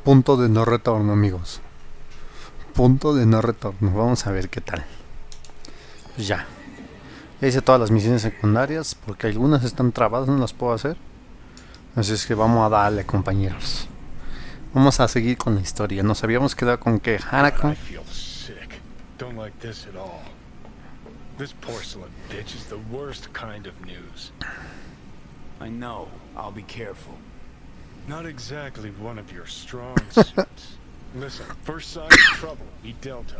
Punto de no retorno, amigos. Punto de no retorno. Vamos a ver qué tal. Pues ya. Ya hice todas las misiones secundarias porque algunas están trabadas, no las puedo hacer. Así es que vamos a darle, compañeros. Vamos a seguir con la historia. Nos habíamos quedado con que Hanako. This porcelain bitch is the worst kind of news. I know. I'll be careful. Not exactly one of your strong suits. Listen, first sign of trouble,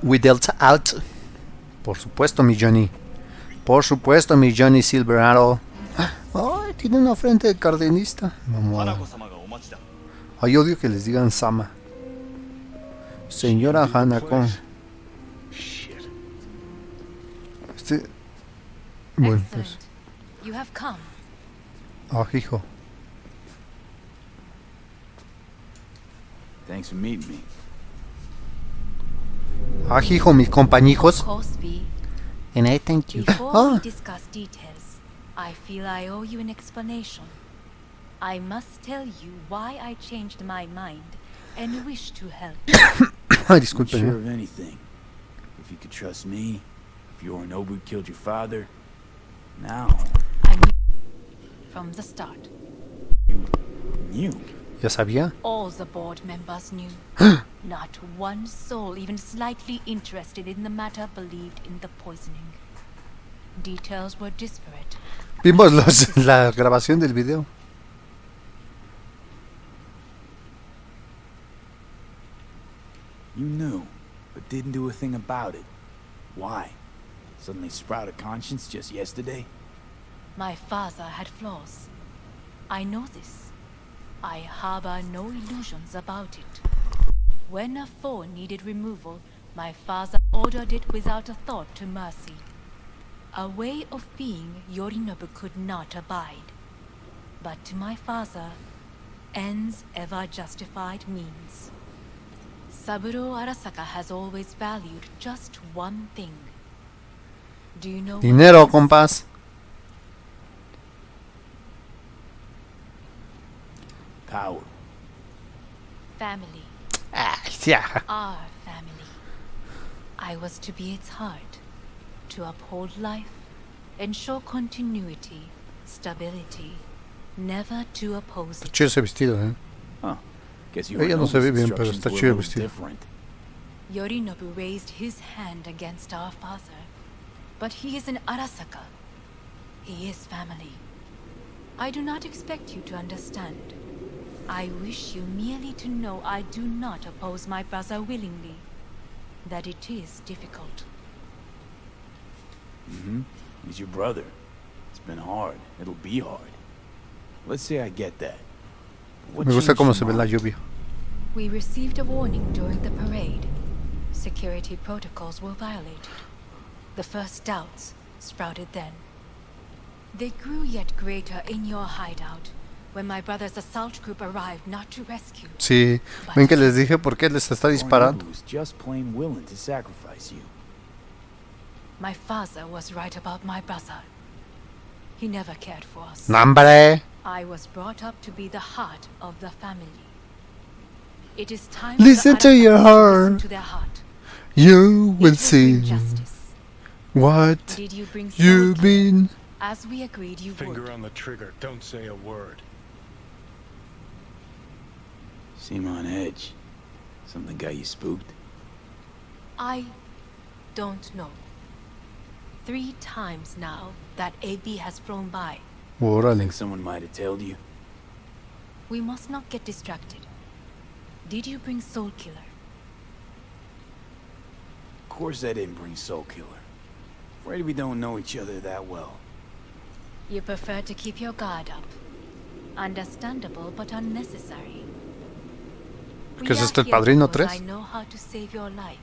We dealt out. Por supuesto, mi Johnny. Por supuesto, mi Johnny Silverado. Ay, tiene una frente de cardenista. Mamá. Ay, odio que les digan Sama. Señora Hanako. Bueno, pues. Ah, hijo. Thanks for meeting me. Ah, hijo, mis compañijos. And I thank you. Before we discuss details, I feel I owe you an explanation. I must tell you why I changed my mind and wish to help. Ay, disculpen. I'm sure of anything. If you could trust me, if Yorinobu killed your father, now. I knew from the start. You knew? ¿Ya sabía? All the board members knew. Not one soul even slightly interested in the matter believed in the poisoning. Details were disparate. Vimos la grabación del video. You knew, but didn't do a thing about it. Why? Suddenly sprout a conscience just yesterday? My father had flaws. I know this. I harbor no illusions about it. When a foe needed removal, my father ordered it without a thought to mercy. A way of being Yorinobu could not abide. But to my father, ends ever justified means. Saburo Arasaka has always valued just one thing. Do you know Dinero, compas. Power. Family. Yeah. Our family. I was to be its heart, to uphold life, ensure continuity, stability, never to oppose it. Chido ese vestido, Huh. Guess Ella no se ve bien, pero está chido el vestido. Different. Yorinobu raised his hand against our father, but he is an Arasaka. He is family. I do not expect you to understand. I wish you merely to know I do not oppose my brother willingly. That it is difficult. He's your brother. It's been hard. It'll be hard. Let's say I get that. What Me gusta cómo changed se ve your la mind? lluvia. We received a warning during the parade. Security protocols were violated. The first doubts sprouted then. They grew yet greater in your hideout, when my brother's assault group arrived not to rescue. Sí, ven que les dije por qué les está disparando. Yorinobu was just plain willing to sacrifice you. My father was right about my brother. He never cared for us. ¡Nambre! I was brought up to be the heart of the family. It is time Listen for the to your Arasaka heart. listen to their heart. You will It will see bring justice. what Did you bring you've soul been. care? As we agreed you Finger would. on the trigger, don't say a word. Seem on edge. Something got you spooked? I don't know. 3 times now that AB has flown by. Órale. Think someone might have told you? We must not get distracted. Did you bring Soul Killer? Of course I didn't bring Soul Killer. Afraid we don't know each other that well. You prefer to keep your guard up. Understandable but unnecessary. ¿Qué es esto, el We are here Padrino because 3? I know how to save your life.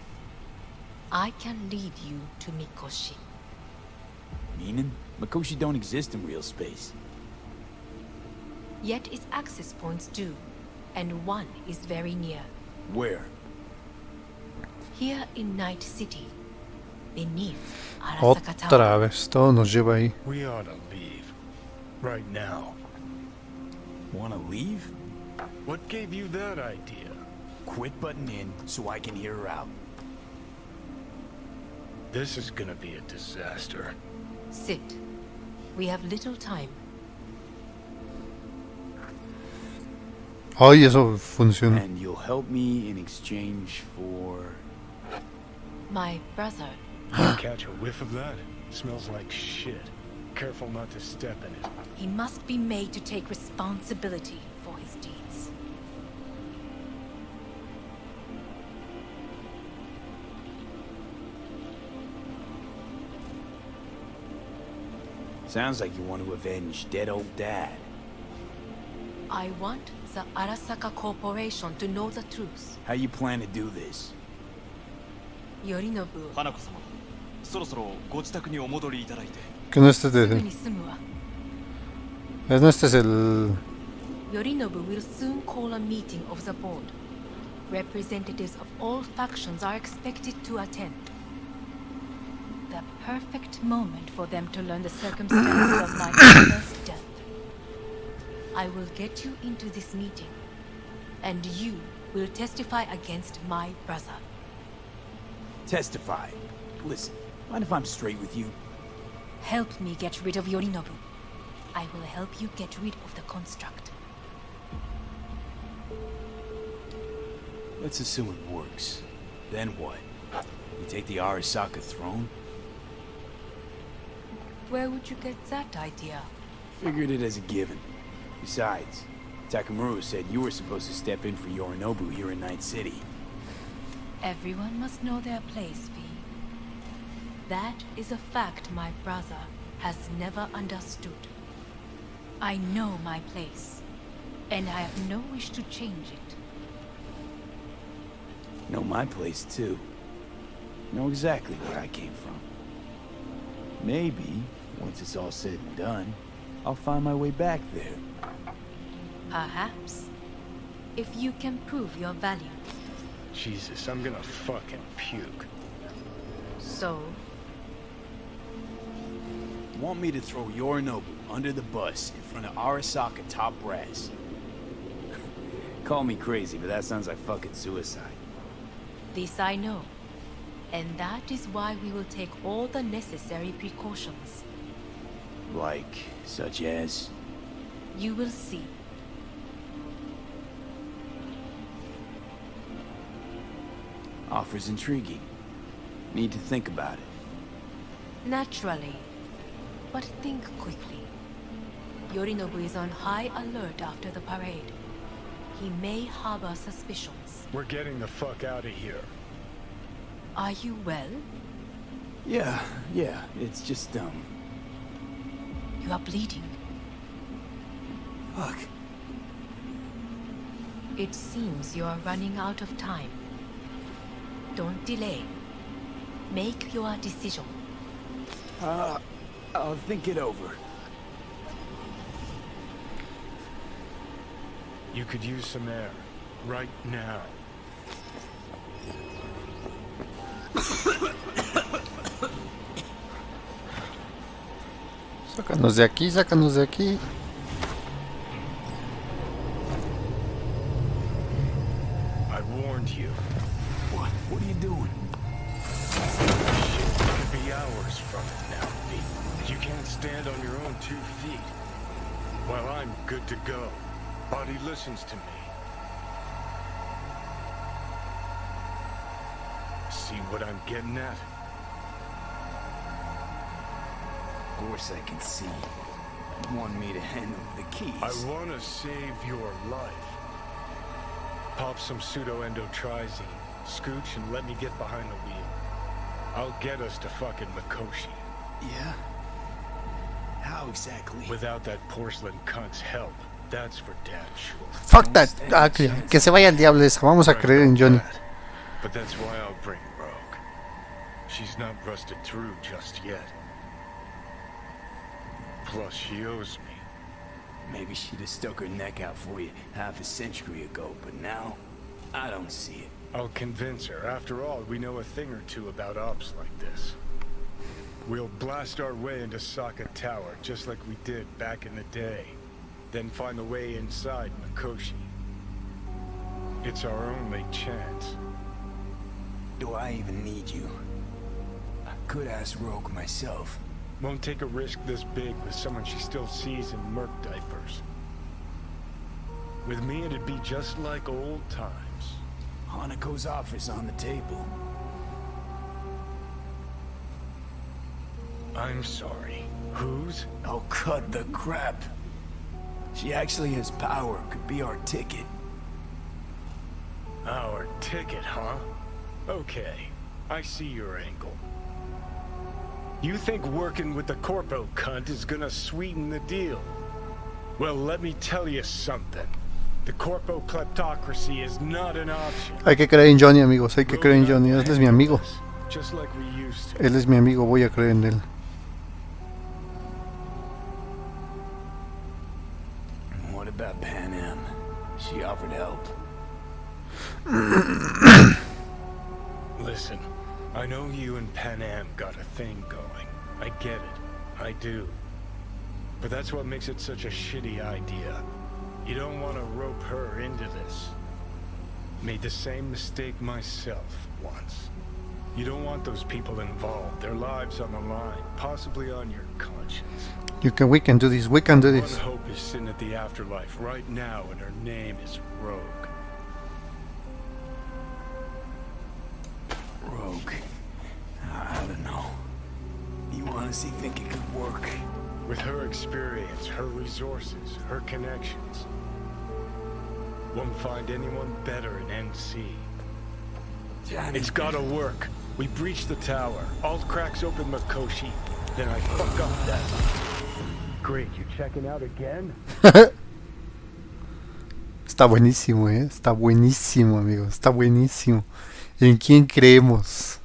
I can lead you to Mikoshi. Meaning? Mikoshi don't exist in real space. Yet its access points do, and one is very near. Where? Here in Night City, beneath Arasaka Tower. Otra vez, todo nos lleva ahí. We ought to leave. Right now. Wanna leave? What gave you that idea? quit butting in so I can hear her out. This is gonna be a disaster. Sit. We have little time. Ay, eso funciona. And you'll help me in exchange for... My brother. You catch a whiff of that? Smells like shit. Careful not to step in it. He must be made to take responsibility for his deeds. Sounds like you want to avenge dead old dad. I want the Arasaka Corporation to know the truth. How you plan to do this? Yorinobu. 花子様、そろそろご自宅にお戻りいただいて。Que no este すぐ de... に済むわ。No, este es el... Yorinobu will soon call a meeting of the board. Representatives of all factions are expected to attend. The perfect moment for them to learn the circumstances of my father's death. I will get you into this meeting, and you will testify against my brother. Testify. Listen, mind if I'm straight with you? Help me get rid of Yorinobu. I will help you get rid of the construct. Let's assume it works. Then what? You take the Arasaka throne? Where would you get that idea? Figured it as a given. Besides, Takamura said you were supposed to step in for Yorinobu here in Night City. Everyone must know their place, V. That is a fact my brother has never understood. I know my place, and I have no wish to change it. Know my place, too. Know exactly where I came from. Maybe, once it's all said and done, I'll find my way back there. Perhaps. If you can prove your value. Jesus, I'm gonna fucking puke. So, Want me to throw Yorinobu under the bus in front of Arasaka top brass? Call me crazy, but that sounds like fucking suicide. this I know. And that is why we will take all the necessary precautions. Like, such as? You will see. Offers intriguing. Need to think about it. Naturally. But think quickly. Yorinobu is on high alert after the parade. He may harbor suspicions. We're getting the fuck out of here. Are you well? Yeah, it's just, You are bleeding. Fuck. It seems you are running out of time. Don't delay. Make your decision. I'll think it over. You could use some air. Right now. Sácanos de aquí, sácanos de aquí. I warned you. What? What are you doing? Shit's gonna be hours from it now, Pete. You can't stand on your own 2 feet. Well, I'm good to go. Body listens to me. See what I'm getting at? Of course I can see. You want me to hand over the keys. I want to save your life. Pop some pseudo-endotrizine, scooch, and let me get behind the wheel. I'll get us to fucking Mikoshi. Yeah? How exactly? Without that porcelain cunt's help. That's for damn sure. Fuck that. Que se vaya al diablo esa. Vamos a creer en Johnny. But that's why I'll bring Rogue. She's not rusted through just yet. Plus, she owes me. Maybe she'd have stuck her neck out for you half a century ago, but now, I don't see it. I'll convince her. After all, we know a thing or two about ops like this. We'll blast our way into Saka Tower, just like we did back in the day. Then find a way inside Mikoshi. It's our only chance. Do I even need you? I could ask Rogue myself. Won't take a risk this big with someone she still sees in merc diapers. With me, it'd be just like old times. Hanako's offer's on the table. I'm sorry. Whose? Oh, cut the crap. She actually has power, could be our ticket. Our ticket, huh? Okay, I see your angle. You think working with the corpo cunt is gonna sweeten the deal? Well, let me tell you something. The corpo kleptocracy is not an option. Hay que creer en Johnny, amigos. Hay que creer en Johnny. Él es mi amigo. Just like we used to. Él es mi amigo. Voy a creer en él. What about Pan Am? She offered help. Listen, I know you and Pan Am got a thing going. I get it. I do. But that's what makes it such a shitty idea. You don't want to rope her into this. Made the same mistake myself once. You don't want those people involved, their lives on the line, possibly on your conscience. We can do this. We can do this. One hope is sitting at the afterlife right now, and her name is Rogue. Rogue. I don't know. You honestly think it could work? With her experience, her resources, her connections. Won't find anyone better in NC. Johnny. It's gotta work. We breach the tower. Alt cracks open Mikoshi. Then I fuck up that. Great, you checking out again? Está buenísimo, Está buenísimo, amigos. Está buenísimo. ¿En quién creemos?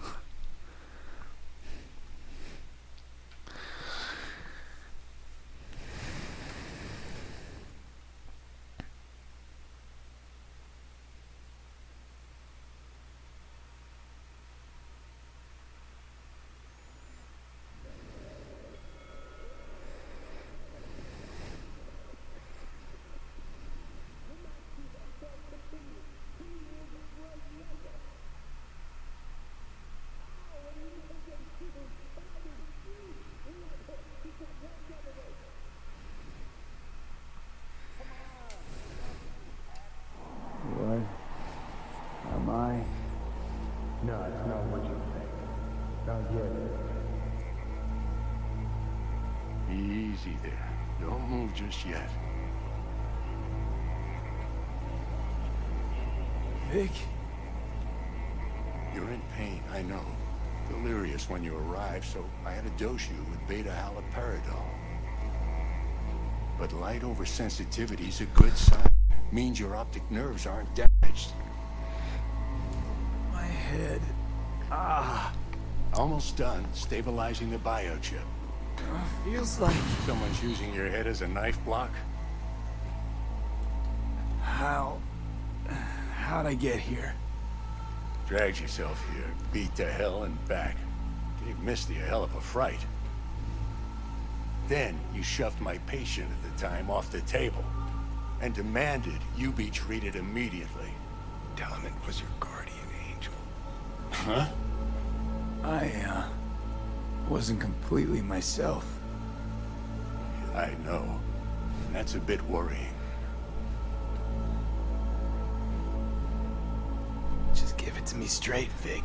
What? Am I? No, it's not what you think. Not yet. Easy there. Don't move just yet. Vic? You're in pain, I know. Delirious when you arrived, so I had to dose you with beta-haloperidol. But light oversensitivity's a good sign. Means your optic nerves aren't damaged. My head. Almost done stabilizing the biochip. Feels like... Someone's using your head as a knife block? How'd I get here? Dragged yourself here, beat to hell and back. Gave Misty a hell of a fright. Then you shoved my patient at the time off the table and demanded you be treated immediately. Tell him it was your guardian angel. Huh? I, wasn't completely myself. I know. That's a bit worrying. Just give it to me straight, Vic.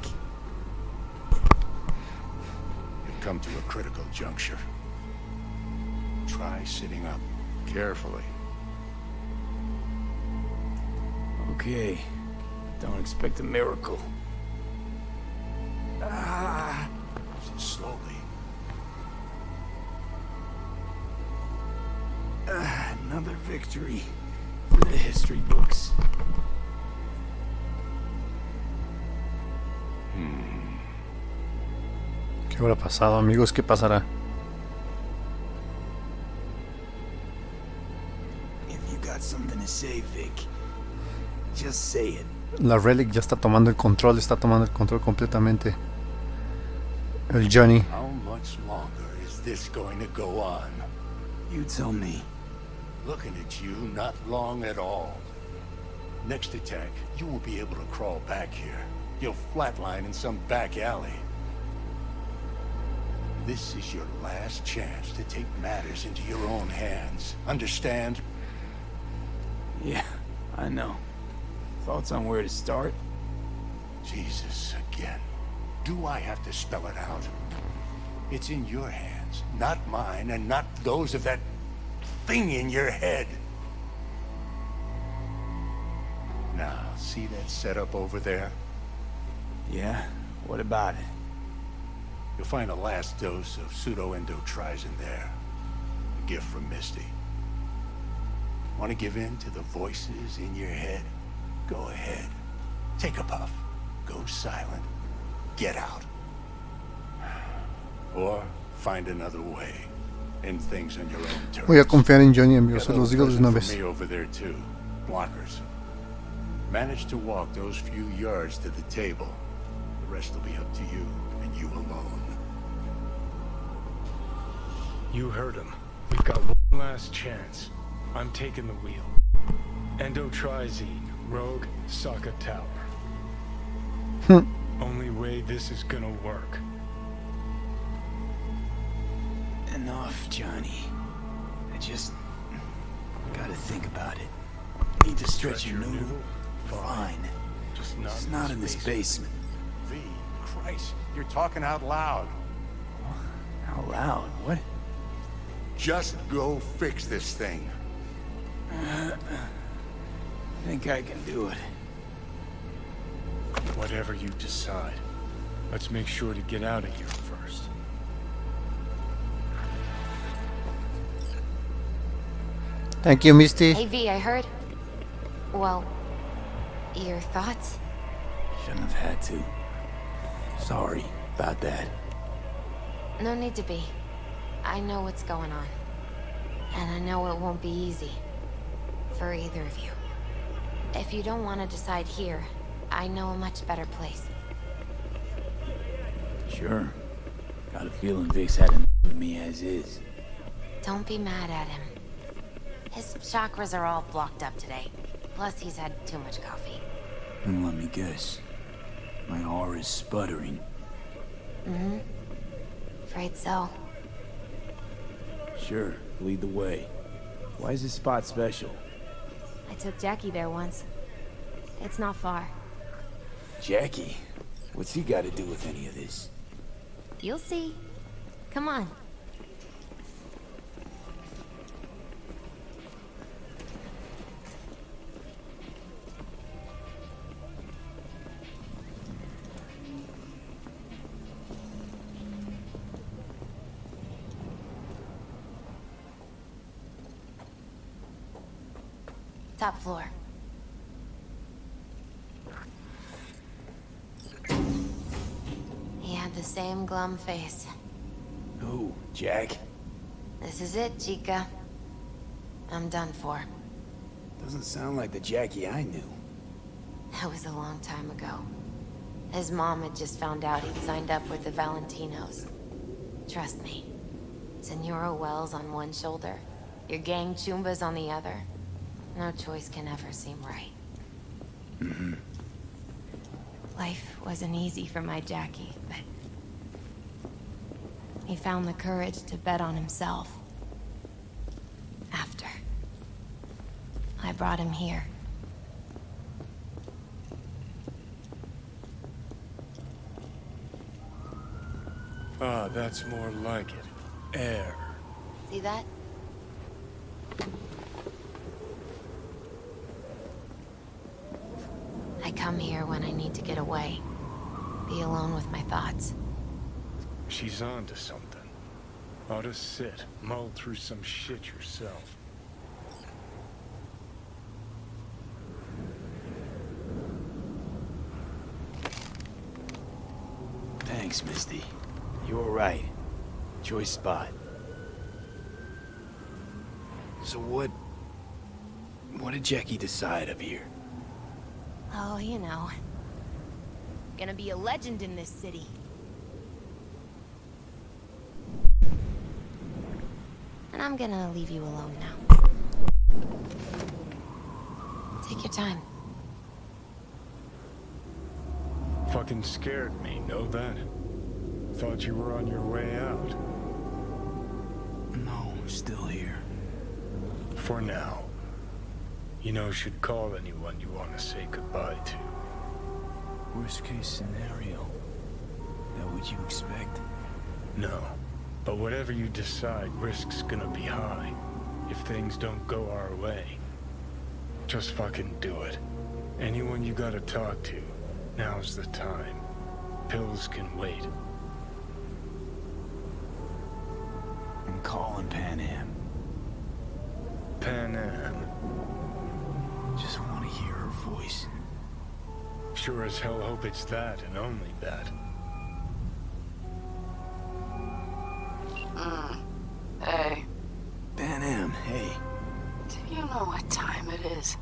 You've come to a critical juncture. Try sitting up carefully. Okay. Don't expect a miracle. Slowly. Another victory for the history books. ¿Qué habrá pasado, amigos? ¿Qué pasará? If you got something to say, Vic, just say it. La Relic ya está tomando el control completamente. El Johnny. How much longer is this going to go on? You tell me. Looking at you, not long at all. Next attack, you won't be able to crawl back here. You'll flatline in some back alley. This is your last chance to take matters into your own hands. Understand? Yeah, I know. Thoughts on where to start? Jesus, again. Do I have to spell it out? It's in your hands, not mine, and not those of that thing in your head. Now, see that setup over there? Yeah, what about it? You'll find a last dose of pseudo-endotrizin there. A gift from Misty. Want to give in to the voices in your head? Go ahead. Take a puff. Go silent. Get out. Or find another way. End things on your own terms. Voy a confiar en Johnny, amigos, se Got a los little digo de una present vez. for me over there too. Blockers. Manage to walk those few yards to the table. The rest will be up to you, and you alone. You heard him. We've got one last chance. I'm taking the wheel. Endotrizine, Rogue, Saka Tower. Only way this is gonna work. Enough, Johnny. I just gotta think about it. Need to stretch your noodle? Fine. Just not in this basement. V, Christ, you're talking out loud. Out loud? What? Just go fix this thing. Think I can do it. Whatever you decide. Let's make sure to get out of here first. Thank you, Misty. Hey V, I heard. Well, your thoughts? Shouldn't have had to. Sorry about that. No need to be. I know what's going on. And I know it won't be easy. For either of you. If you don't want to decide here, I know a much better place. Sure. Got a feeling Vic's had enough of me as is. Don't be mad at him. His chakras are all blocked up today. Plus, he's had too much coffee. And let me guess. My aura is sputtering. Mm-hmm. Afraid so. Sure, lead the way. Why is this spot special? I took Jackie there once. It's not far. Jackie? What's he got to do with any of this? You'll see. Come on. Top floor. He had the same glum face. Who? Jack? This is it, Chica. I'm done for. Doesn't sound like the Jackie I knew. That was a long time ago. His mom had just found out he'd signed up with the Valentinos. Trust me. Senora Wells on one shoulder, your gang Chumbas on the other. No choice can ever seem right. Mm-hmm. Life wasn't easy for my Jackie, but he found the courage to bet on himself. After I brought him here. Ah, that's more like it. Air. See that? I come here when I need to get away. Be alone with my thoughts. She's on to something. Ought to sit, mull through some shit yourself. Thanks, Misty. You were right. Choice spot. So what did Jackie decide up here? Oh, you know. Gonna be a legend in this city. And I'm gonna leave you alone now. Take your time. Fucking scared me, know that? Thought you were on your way out. No, still here. For now. You know, should call anyone you want to say goodbye to. Worst case scenario. That what you expect? No. But whatever you decide, risk's gonna be high. If things don't go our way. Just fucking do it. Anyone you gotta talk to, now's the time. Pills can wait. I'm calling Pan Am. Pan Am. Just want to hear her voice. Sure as hell hope it's that and only that. Hey, Pan Am, hey. do you know what time it is?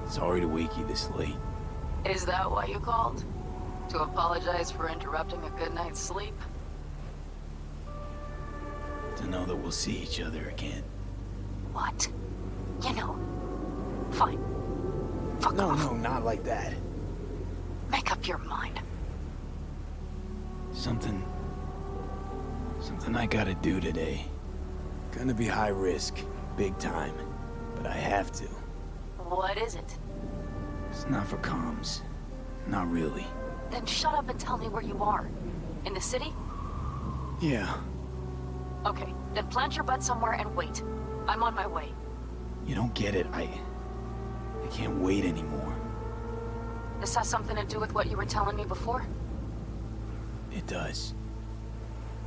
Sorry to wake you this late. Is that why you called? To apologize for interrupting a good night's sleep? To know that we'll see each other again. What? You know, fine. Fuck No, off. no, not like that. Make up your mind. Something I gotta do today. Gonna be high risk, big time, but I have to. What is it? It's not for comms. Not really. Then shut up and tell me where you are. In the city? Yeah, Okay, then plant your butt somewhere and wait. I'm on my way. you don't get it. I can't wait anymore. This has something to do with what you were telling me before? It does.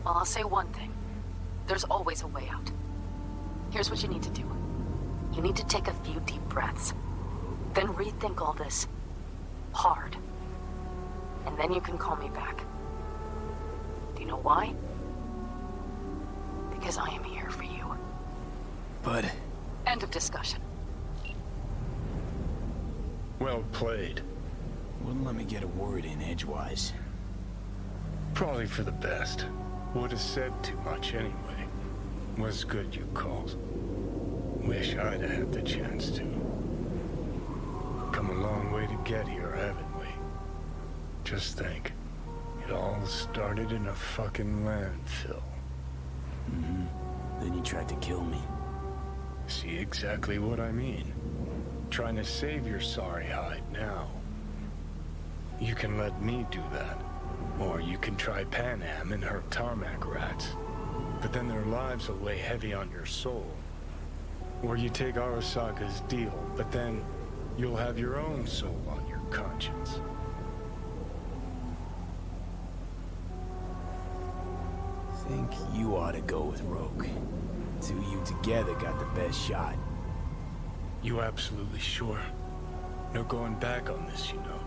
Well, I'll say one thing. There's always a way out. Here's what you need to do. You need to take a few deep breaths. Then rethink all this. Hard. And then you can call me back. Do you know why? Because I am here for you. But End of discussion. Well played. wouldn't let me get a word in edgewise. Probably for the best. Would have said too much anyway. Was good you called. Wish I'd have had the chance to. Come a long way to get here, haven't we? Just think. It all started in a fucking landfill. Then you tried to kill me. See exactly what I mean. Trying to save your sorry hide now. You can let me do that. Or you can try Pan Am and her tarmac rats. But then their lives will weigh heavy on your soul. Or you take Arasaka's deal, but then you'll have your own soul on your conscience. Think you ought to go with Rogue. Two of you together got the best shot. You absolutely sure? No going back on this, you know.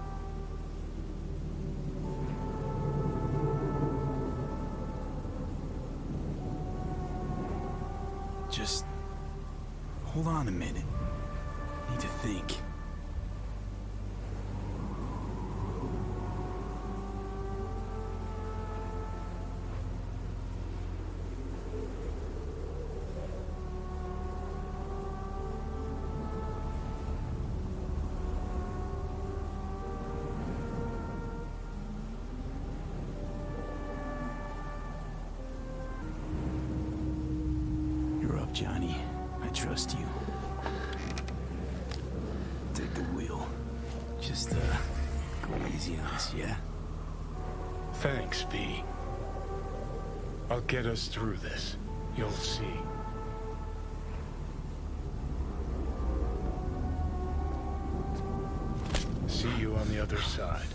Just hold on a minute. Need to think. You're up, Johnny. I trust you. Take the wheel. Just, go easy on us, yeah? Thanks, V. I'll get us through this. You'll see. See you on the other side.